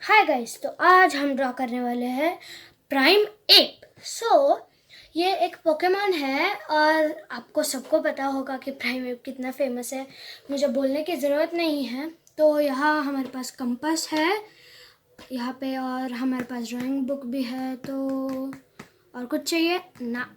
Hi guys, तो आज हम ड्रॉ करने वाले हैं प्राइम एप। ये एक पोकेमॉन है और आपको सबको पता होगा कि प्राइम एप कितना फेमस है, मुझे बोलने की ज़रूरत नहीं है। तो यहाँ हमारे पास कंपास है यहाँ पे, और हमारे पास ड्राइंग बुक भी है। तो और कुछ चाहिए ना?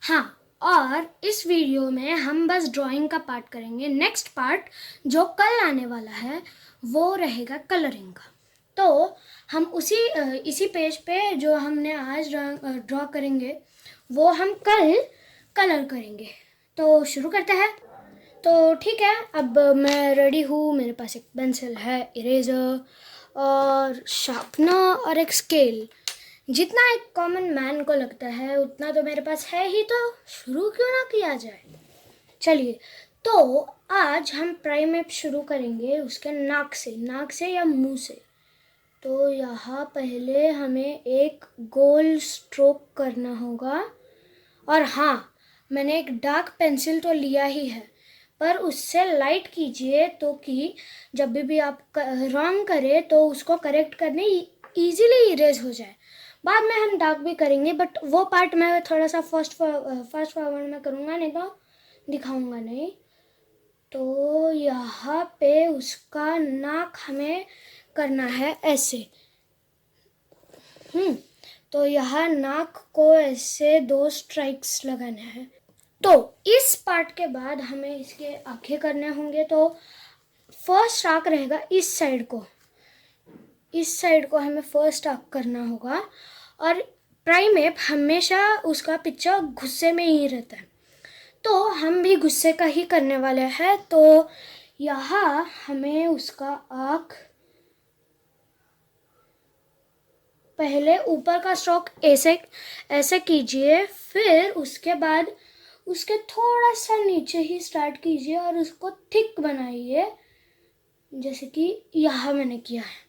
हाँ, और इस वीडियो में हम बस ड्राइंग का पार्ट करेंगे। नेक्स्ट पार्ट जो कल आने वाला है वो रहेगा कलरिंग का। तो हम इसी पेज पे जो हमने आज ड्रॉ करेंगे वो हम कल कलर करेंगे। तो शुरू करते हैं। तो ठीक है, अब मैं रेडी हूँ। मेरे पास एक पेंसिल है, इरेज़र और शार्पनर और एक स्केल। जितना एक कॉमन मैन को लगता है उतना तो मेरे पास है ही, तो शुरू क्यों ना किया जाए। चलिए, तो आज हम प्राइमेप शुरू करेंगे उसके नाक से या मुंह से। तो यहाँ पहले हमें एक गोल स्ट्रोक करना होगा। और हाँ, मैंने एक डार्क पेंसिल तो लिया ही है, पर उससे लाइट कीजिए तो कि जब भी आप रॉन्ग करें तो उसको करेक्ट करने इजीली इरेज हो जाए। बाद में हम डार्क भी करेंगे, बट वो पार्ट मैं थोड़ा सा फास्ट फॉरवर्ड में करूँगा, नहीं तो दिखाऊंगा नहीं। तो यहाँ पे उसका नाक हमें करना है ऐसे। तो यहाँ नाक को ऐसे 2 स्ट्राइक्स लगाना है। तो इस पार्ट के बाद हमें इसके आंखें करने होंगे। तो फर्स्ट आर्क रहेगा इस साइड को, हमें फर्स्ट आर्क करना होगा। और प्राइमेप हमेशा उसका पिक्चर गुस्से में ही रहता है, तो हम भी गुस्से का ही करने वाले हैं। तो यहाँ हमें उसका आँख पहले ऊपर का स्ट्रोक ऐसे ऐसे कीजिए, फिर उसके बाद उसके थोड़ा सा नीचे ही स्टार्ट कीजिए और उसको थिक बनाइए, जैसे कि यहाँ मैंने किया है।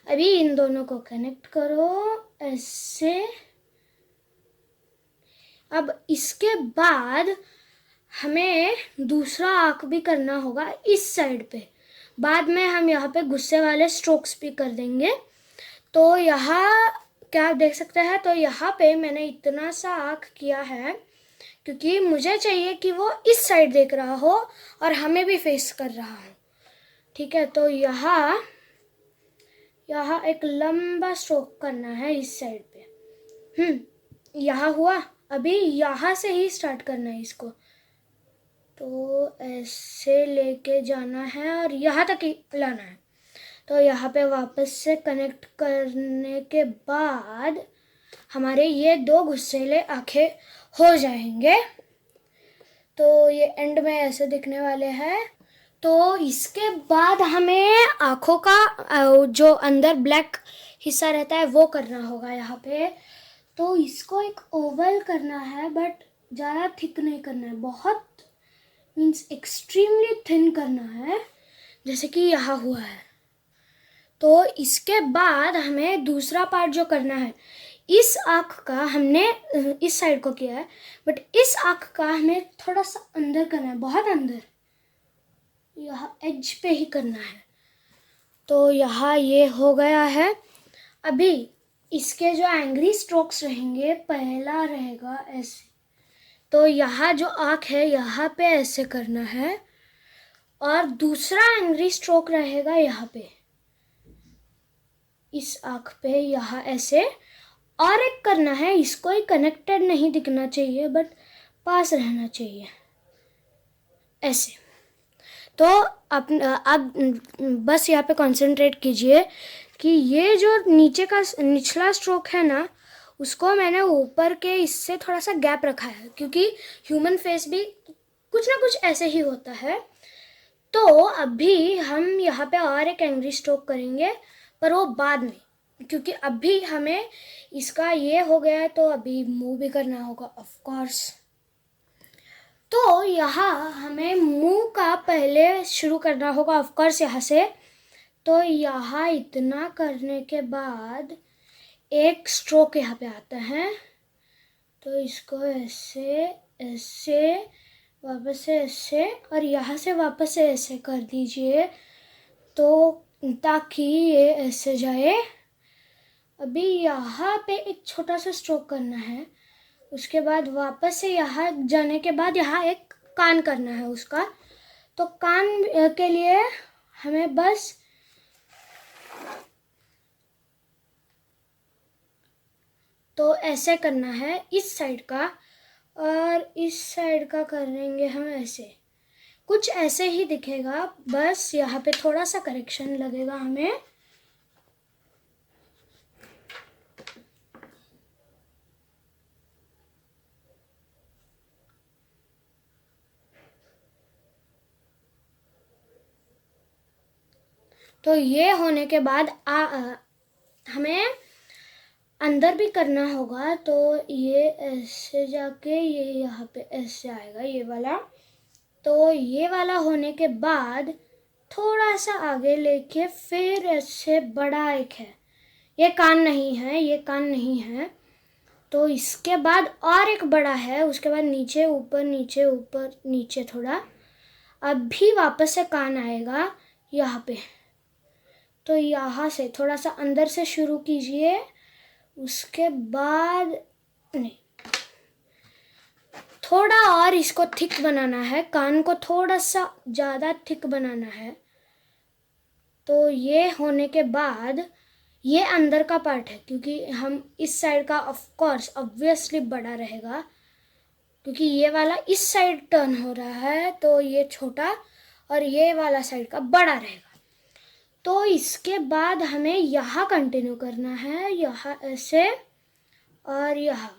अभी इन दोनों को कनेक्ट करो ऐसे। अब इसके बाद हमें दूसरा आँख भी करना होगा इस साइड पे। बाद में हम यहाँ पे गुस्से वाले स्ट्रोक्स भी कर देंगे। तो यहाँ क्या आप देख सकते हैं, तो यहाँ पे मैंने इतना सा आँख किया है क्योंकि मुझे चाहिए कि वो इस साइड देख रहा हो और हमें भी फेस कर रहा हो। ठीक है, तो यहाँ एक लंबा स्ट्रोक करना है इस साइड पे। यहाँ हुआ। अभी यहाँ से ही स्टार्ट करना है इसको। तो ऐसे लेके जाना है और यहाँ तक ही लाना है। तो यहाँ पे वापस से कनेक्ट करने के बाद हमारे ये 2 गुस्सेले आँखें हो जाएंगे। तो ये एंड में ऐसे दिखने वाले हैं। तो इसके बाद हमें आँखों का जो अंदर ब्लैक हिस्सा रहता है वो करना होगा यहाँ पे। तो इसको एक ओवल करना है, बट ज़्यादा थिक नहीं करना है, बहुत मीन्स एक्सट्रीमली थिन करना है, जैसे कि यहाँ हुआ है। तो इसके बाद हमें दूसरा पार्ट जो करना है, इस आँख का हमने इस साइड को किया है, बट इस आँख का हमें थोड़ा सा अंदर करना है, बहुत अंदर, यहाँ एज पे ही करना है। तो यहाँ ये हो गया है। अभी इसके जो एंग्री स्ट्रोक्स रहेंगे, पहला रहेगा ऐसे। तो यहाँ जो आँख है यहाँ पे ऐसे करना है, और दूसरा एंग्री स्ट्रोक रहेगा यहाँ पे, इस आँख पे यहाँ ऐसे। और एक करना है, इसको ही कनेक्टेड नहीं दिखना चाहिए, बट पास रहना चाहिए ऐसे। तो आप बस यहाँ पे कंसंट्रेट कीजिए कि ये जो नीचे का निचला स्ट्रोक है ना, उसको मैंने ऊपर के इससे थोड़ा सा गैप रखा है, क्योंकि ह्यूमन फेस भी कुछ ना कुछ ऐसे ही होता है। तो अभी हम यहाँ पे और एक एंग्री स्ट्रोक करेंगे, पर वो बाद में, क्योंकि अभी हमें इसका ये हो गया है, तो अभी मुंह भी करना होगा ऑफ कोर्स। तो यहाँ हमें मुंह का पहले शुरू करना होगा ऑफ कोर्स यहाँ से। तो यहाँ इतना करने के बाद एक स्ट्रोक यहाँ पे आता है, तो इसको ऐसे ऐसे वापस से ऐसे और यहाँ से वापस से ऐसे कर दीजिए। तो ताकि ये ऐसे जाए। अभी यहाँ पे एक छोटा सा स्ट्रोक करना है, उसके बाद वापस से यहाँ जाने के बाद यहाँ एक कान करना है उसका। तो कान के लिए हमें बस तो ऐसे करना है इस साइड का, और इस साइड का करेंगे हम ऐसे, कुछ ऐसे ही दिखेगा। बस यहाँ पे थोड़ा सा करेक्शन लगेगा हमें। तो ये होने के बाद हमें अंदर भी करना होगा। तो ये ऐसे जाके ये यहाँ पे ऐसे आएगा ये वाला। तो ये वाला होने के बाद थोड़ा सा आगे लेके फिर ऐसे बड़ा एक है, ये कान नहीं है, ये कान नहीं है। तो इसके बाद और एक बड़ा है, उसके बाद नीचे ऊपर नीचे ऊपर नीचे थोड़ा। अभी वापस से कान आएगा यहाँ पे। तो यहाँ से थोड़ा सा अंदर से शुरू कीजिए, उसके बाद नहीं, थोड़ा और इसको थिक बनाना है, कान को थोड़ा सा ज़्यादा थिक बनाना है। तो ये होने के बाद ये अंदर का पार्ट है, क्योंकि हम इस साइड का ऑफ कोर्स ऑब्वियसली बड़ा रहेगा, क्योंकि ये वाला इस साइड टर्न हो रहा है, तो ये छोटा और ये वाला साइड का बड़ा रहेगा। तो इसके बाद हमें यहाँ कंटिन्यू करना है, यहाँ ऐसे और यहाँ।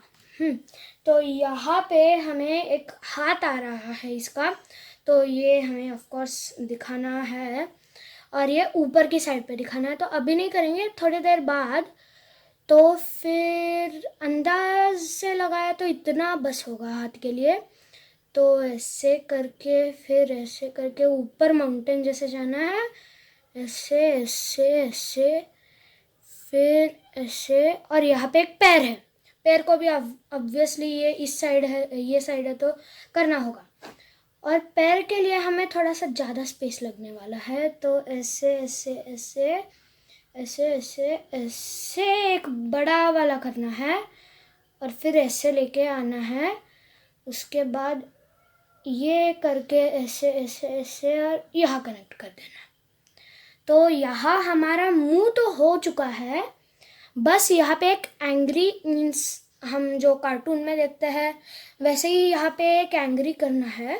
तो यहाँ पे हमें एक हाथ आ रहा है इसका, तो ये हमें ऑफ कोर्स दिखाना है, और ये ऊपर की साइड पे दिखाना है। तो अभी नहीं करेंगे, थोड़ी देर बाद। तो फिर अंदाज से लगाया तो इतना बस होगा हाथ के लिए। तो ऐसे करके फिर ऐसे करके ऊपर माउंटेन जैसे जाना है, ऐसे ऐसे ऐसे, फिर ऐसे। और यहाँ पे एक पैर है, पैर को भी ऑब्वियसली ये इस साइड है, ये साइड है, तो करना होगा। और पैर के लिए हमें थोड़ा सा ज़्यादा स्पेस लगने वाला है। तो ऐसे ऐसे ऐसे ऐसे ऐसे ऐसे एक बड़ा वाला करना है, और फिर ऐसे लेके आना है। उसके बाद ये करके ऐसे ऐसे ऐसे और यहाँ कनेक्ट कर देना। तो यहाँ हमारा मुंह तो हो चुका है, बस यहाँ पे एक एंग्री मीन्स हम जो कार्टून में देखते हैं वैसे ही यहाँ पे एक एंग्री करना है।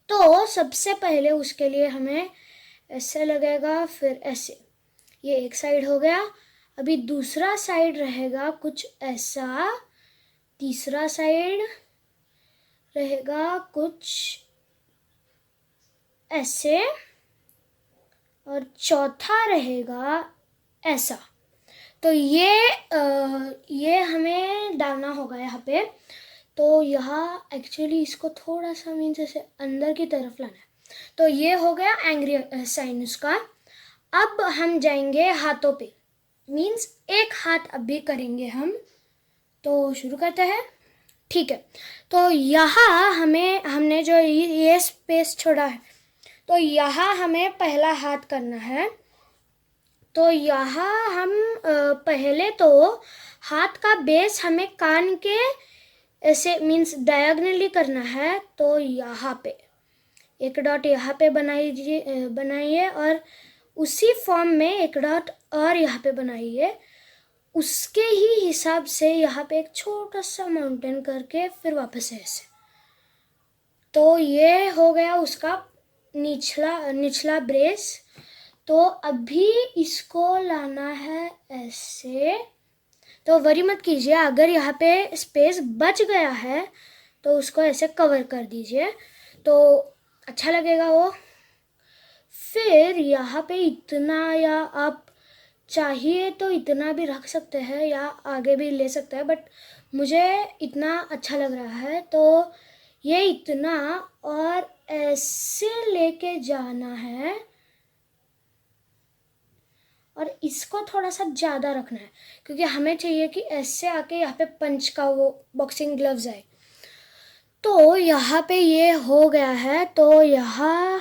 तो सबसे पहले उसके लिए हमें ऐसे लगेगा, फिर ऐसे, ये एक साइड हो गया। अभी दूसरा साइड रहेगा कुछ ऐसा, तीसरा साइड रहेगा कुछ ऐसे, और चौथा रहेगा ऐसा। तो ये हमें डालना होगा यहाँ पे। तो यहाँ एक्चुअली इसको थोड़ा सा मीन्स ऐसे अंदर की तरफ लाना है। तो ये हो गया एंग्री साइन उसका। अब हम जाएंगे हाथों पे, मीन्स एक हाथ अभी करेंगे हम। तो शुरू करते हैं, ठीक है। तो यहाँ हमने जो ये स्पेस छोड़ा है, तो यहाँ हमें पहला हाथ करना है। तो यहाँ हम पहले तो हाथ का बेस हमें कान के ऐसे मीन्स डायगनली करना है। तो यहाँ पे एक डॉट यहाँ पे बनाइए, और उसी फॉर्म में एक डॉट और यहाँ पे बनाइए। उसके ही हिसाब से यहाँ पे एक छोटा सा माउंटेन करके फिर वापस ऐसे। तो ये हो गया उसका निचला ब्रेस। तो अभी इसको लाना है ऐसे। तो वरी मत कीजिए, अगर यहाँ पे स्पेस बच गया है तो उसको ऐसे कवर कर दीजिए, तो अच्छा लगेगा वो। फिर यहाँ पे इतना, या आप चाहिए तो इतना भी रख सकते हैं या आगे भी ले सकते हैं, बट मुझे इतना अच्छा लग रहा है। तो ये इतना, और ऐसे लेके जाना है, और इसको थोड़ा सा ज़्यादा रखना है, क्योंकि हमें चाहिए कि ऐसे आके यहाँ पे पंच का वो बॉक्सिंग ग्लव्स आए। तो यहाँ पे ये हो गया है, तो यहाँ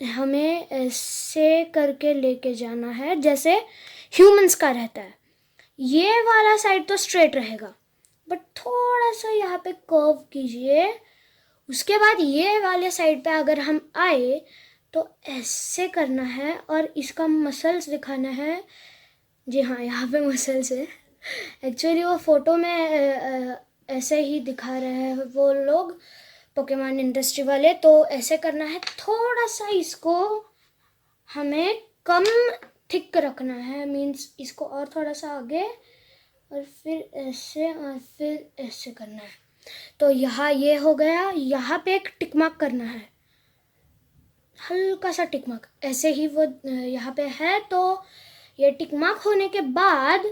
हमें ऐसे करके लेके जाना है जैसे ह्यूमंस का रहता है। ये वाला साइड तो स्ट्रेट रहेगा, बट थोड़ा सा यहाँ पे कर्व कीजिए। उसके बाद ये वाले साइड पे अगर हम आए तो ऐसे करना है और इसका मसल्स दिखाना है। जी हाँ, यहाँ पे मसल्स है। एक्चुअली वो फोटो में ऐसे ही दिखा रहे हैं वो लोग, पोकेमॉन इंडस्ट्री वाले। तो ऐसे करना है, थोड़ा सा इसको हमें कम थिक रखना है, मीन्स इसको और थोड़ा सा आगे और फिर ऐसे और फिर ऐसे करना है। तो यहाँ ये हो गया। यहाँ पे एक टिक मार्क करना है, हल्का सा टिक मार्क, ऐसे ही वो यहाँ पे है। तो ये टिक मार्क होने के बाद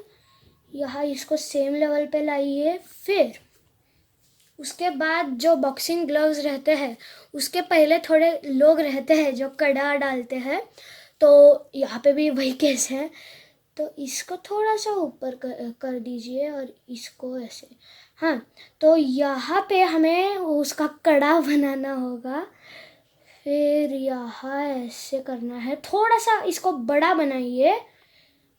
यहाँ इसको सेम लेवल पे लाइए। फिर उसके बाद जो बॉक्सिंग ग्लव्स रहते हैं उसके पहले थोड़े लोग रहते हैं जो कड़ा डालते हैं, तो यहाँ पे भी वही केस है। तो इसको थोड़ा सा ऊपर कर दीजिए और इसको ऐसे। हाँ, तो यहाँ पे हमें उसका कड़ा बनाना होगा। फिर यहाँ ऐसे करना है, थोड़ा सा इसको बड़ा बनाइए,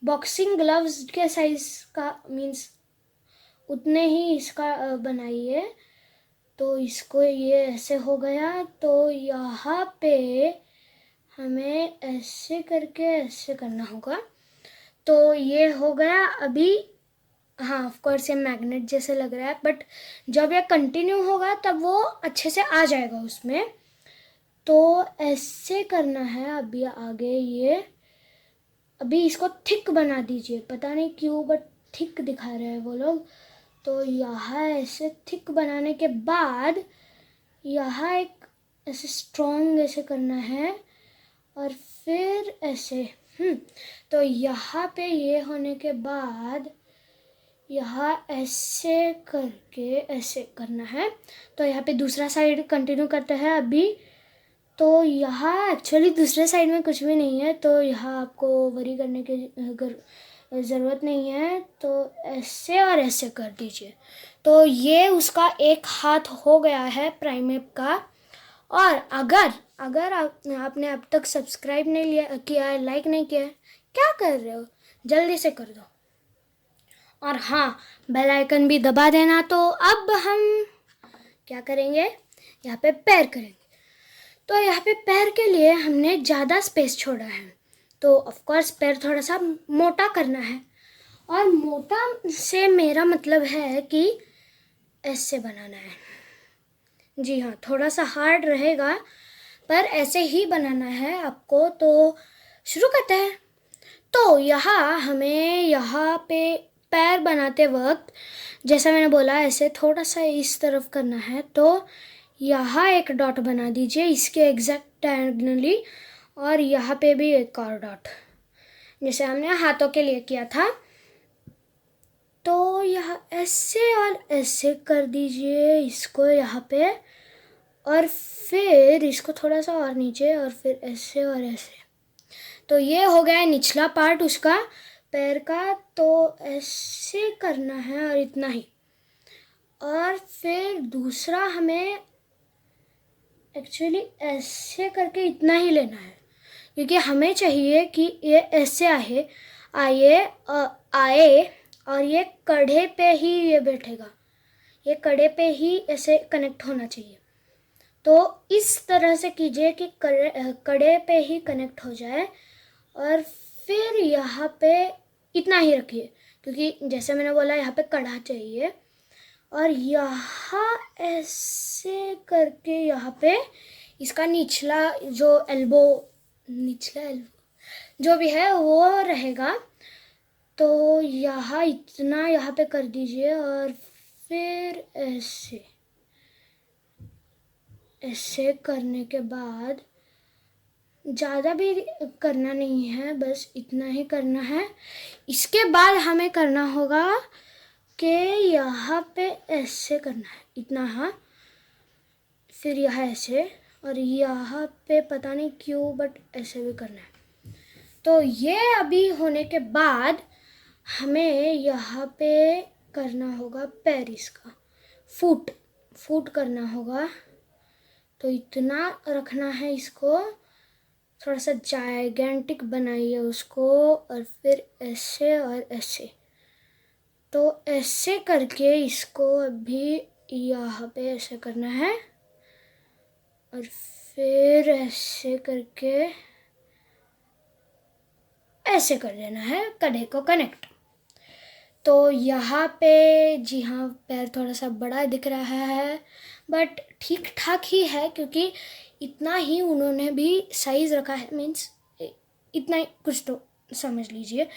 बॉक्सिंग ग्लव्स के साइज का, मीन्स उतने ही इसका बनाइए। तो इसको ये ऐसे हो गया। तो यहाँ पे हमें ऐसे करके ऐसे करना होगा। तो ये हो गया अभी। हाँ, ऑफ कोर्स ये मैग्नेट जैसे लग रहा है, बट जब ये कंटिन्यू होगा तब वो अच्छे से आ जाएगा उसमें। तो ऐसे करना है अभी आगे। ये अभी इसको थिक बना दीजिए, पता नहीं क्यों बट थिक दिखा रहे हैं वो लोग। तो यहाँ ऐसे थिक बनाने के बाद यहाँ एक ऐसे स्ट्रॉन्ग ऐसे करना है और फिर ऐसे। तो यहाँ पे ये होने के बाद यहाँ ऐसे करके ऐसे करना है। तो यहाँ पे दूसरा साइड कंटिन्यू करते हैं अभी। तो यहाँ एक्चुअली दूसरे साइड में कुछ भी नहीं है, तो यहाँ आपको वरी करने की ज़रूरत नहीं है। तो ऐसे और ऐसे कर दीजिए। तो ये उसका एक हाथ हो गया है प्राइमेप का। और अगर आपने अब तक सब्सक्राइब नहीं किया है, लाइक नहीं किया है, क्या कर रहे हो, जल्दी से कर दो। और हाँ, बेल आइकन भी दबा देना। तो अब हम क्या करेंगे, यहाँ पे पैर करेंगे। तो यहाँ पे पैर के लिए हमने ज़्यादा स्पेस छोड़ा है, तो ऑफ कोर्स पैर थोड़ा सा मोटा करना है। और मोटा से मेरा मतलब है कि ऐसे बनाना है। जी हाँ, थोड़ा सा हार्ड रहेगा पर ऐसे ही बनाना है आपको। तो शुरू करते हैं। तो यहाँ हमें यहाँ पे पैर बनाते वक्त जैसा मैंने बोला ऐसे थोड़ा सा इस तरफ करना है। तो यहाँ एक डॉट बना दीजिए इसके एग्जैक्ट डायगोनली, और यहाँ पे भी एक और डॉट जैसे हमने हाथों के लिए किया था। तो यहाँ ऐसे और ऐसे कर दीजिए इसको यहाँ पे, और फिर इसको थोड़ा सा और नीचे, और फिर ऐसे और ऐसे। तो ये हो गया निचला पार्ट उसका पैर का। तो ऐसे करना है और इतना ही। और फिर दूसरा हमें एक्चुअली ऐसे करके इतना ही लेना है, क्योंकि हमें चाहिए कि ये ऐसे आए और ये कड़े पे ही ये बैठेगा, ये कड़े पे ही ऐसे कनेक्ट होना चाहिए। तो इस तरह से कीजिए कि कड़े पे ही कनेक्ट हो जाए। और फिर यहाँ पे इतना ही रखिए, क्योंकि जैसे मैंने बोला यहाँ पे कड़ा चाहिए। और यहाँ ऐसे करके यहाँ पे इसका निचला एल्बो जो भी है वो रहेगा। तो यहाँ इतना यहाँ पे कर दीजिए और फिर ऐसे करने के बाद ज़्यादा भी करना नहीं है, बस इतना ही करना है। इसके बाद हमें करना होगा कि यहाँ पे ऐसे करना है इतना, हाँ, फिर यहाँ ऐसे, और यहाँ पे पता नहीं क्यों बट ऐसे भी करना है। तो ये अभी होने के बाद हमें यहाँ पे करना होगा पैर, इसका फूट करना होगा, तो इतना रखना है इसको, थोड़ा सा जाइगेंटिक बनाइए उसको, और फिर ऐसे और ऐसे। तो ऐसे करके इसको अभी यहाँ पे ऐसे करना है, और फिर ऐसे करके ऐसे कर देना है कड़े को कनेक्ट। तो यहाँ पे जी हाँ, पैर थोड़ा सा बड़ा दिख रहा है, बट ठीक ठाक ही है, क्योंकि इतना ही उन्होंने भी साइज़ रखा है, मीन्स इतना ही कुछ, तो समझ लीजिए।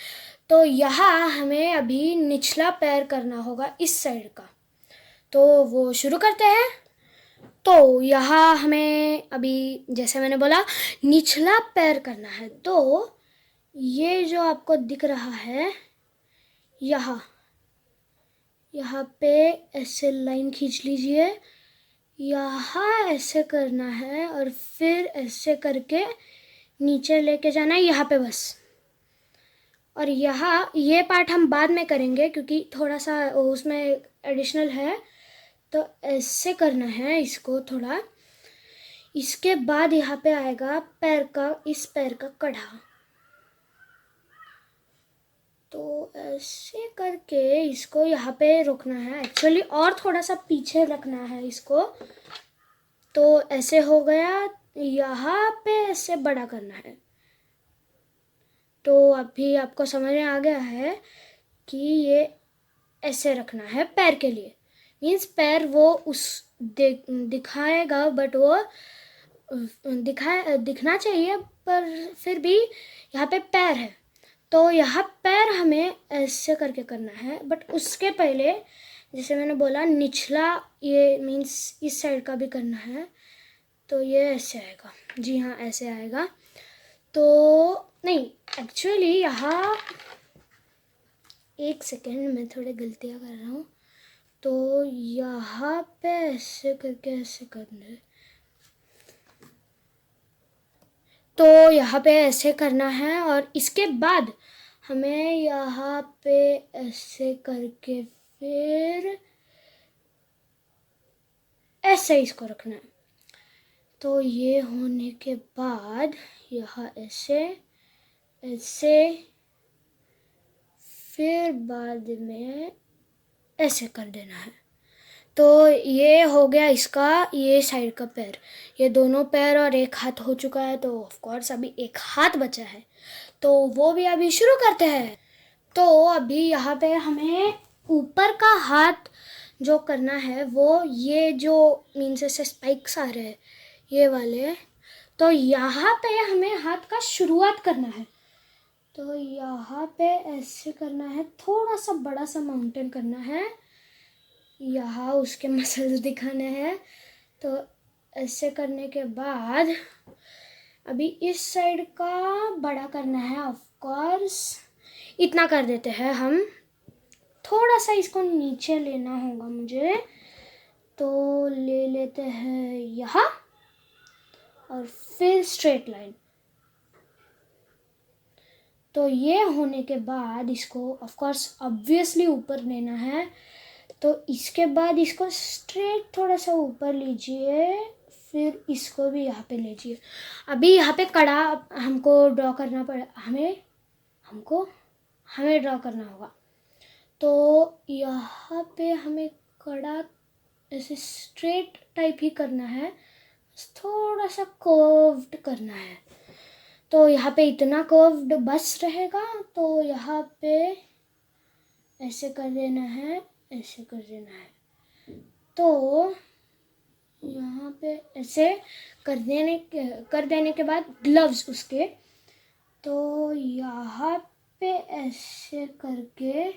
तो यहाँ हमें अभी निचला पैर करना होगा इस साइड का, तो वो शुरू करते हैं। तो यहाँ हमें अभी, जैसे मैंने बोला, निचला पैर करना है। तो ये जो आपको दिख रहा है, यहाँ पे ऐसे लाइन खींच लीजिए, यहाँ ऐसे करना है, और फिर ऐसे करके नीचे लेके जाना है यहाँ पे बस। और यहाँ ये पार्ट हम बाद में करेंगे, क्योंकि थोड़ा सा उसमें एडिशनल है, तो ऐसे करना है इसको थोड़ा। इसके बाद यहाँ पे आएगा पैर का, इस पैर का कड़ा। तो ऐसे करके इसको यहाँ पे रोकना है एक्चुअली, और थोड़ा सा पीछे रखना है इसको। तो ऐसे हो गया, यहाँ पे ऐसे बड़ा करना है। तो अभी आपको समझ में आ गया है कि ये ऐसे रखना है पैर के लिए, मीन्स पैर वो उस दिखाएगा, बट वो दिखना चाहिए, पर फिर भी यहाँ पे पैर है, तो यहाँ पैर हमें ऐसे करके करना है। बट उसके पहले, जैसे मैंने बोला, निचला, ये मीन्स इस साइड का भी करना है। तो ये ऐसे आएगा, जी हाँ ऐसे आएगा। तो नहीं, एक्चुअली यहाँ एक सेकेंड, मैं थोड़े गलतियाँ कर रहा हूँ। तो यहाँ पे ऐसे करके ऐसे करना है, तो यहाँ पे ऐसे करना है, और इसके बाद हमें यहाँ पे ऐसे करके फिर ऐसे इसको रखना है। तो ये होने के बाद यहाँ ऐसे ऐसे, फिर बाद में ऐसे कर देना है। तो ये हो गया इसका, ये साइड का पैर, ये दोनों पैर और एक हाथ हो चुका है। तो ऑफ कोर्स अभी एक हाथ बचा है, तो वो भी अभी शुरू करते हैं। तो अभी यहाँ पे हमें ऊपर का हाथ जो करना है, वो ये जो मीन्स ऐसे स्पाइक्स आ रहे हैं ये वाले, तो यहाँ पे हमें हाथ का शुरुआत करना है। तो यहाँ पे ऐसे करना है, थोड़ा सा बड़ा सा माउंटेन करना है, यहाँ उसके मसल्स दिखाने हैं। तो ऐसे करने के बाद अभी इस साइड का बड़ा करना है, ऑफ कोर्स इतना कर देते हैं हम। थोड़ा सा इसको नीचे लेना होगा मुझे, तो ले लेते हैं यहाँ, और फिर स्ट्रेट लाइन। तो ये होने के बाद इसको ऑफ कोर्स ऑब्वियसली ऊपर लेना है। तो इसके बाद इसको स्ट्रेट थोड़ा सा ऊपर लीजिए, फिर इसको भी यहाँ पे लीजिए। अभी यहाँ पे कड़ा हमको ड्रॉ करना पड़े, हमें ड्रॉ करना होगा। तो यहाँ पे हमें कड़ा ऐसे स्ट्रेट टाइप ही करना है, थोड़ा सा कर्व्ड करना है। तो यहाँ पे इतना कर्व्ड बस रहेगा, तो यहाँ पे ऐसे कर देना है, ऐसे कर देना है। तो यहाँ पे ऐसे कर देने के बाद ग्लव्स उसके, तो यहाँ पे ऐसे करके,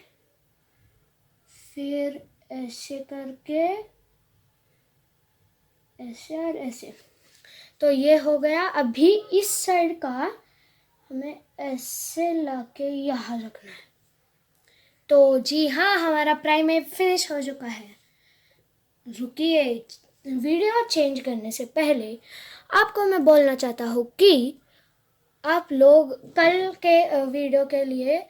फिर ऐसे करके, ऐसे और ऐसे। तो ये हो गया। अभी इस साइड का हमें ऐसे लाके यहाँ रखना है। तो जी हाँ, हमारा प्राइमेप फिनिश हो चुका है। रुकिए, वीडियो चेंज करने से पहले आपको मैं बोलना चाहता हूँ कि आप लोग कल के वीडियो के लिए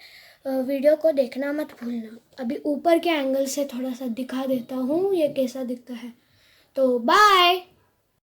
वीडियो को देखना मत भूलना। अभी ऊपर के एंगल से थोड़ा सा दिखा देता हूँ ये कैसा दिखता है। तो बाय।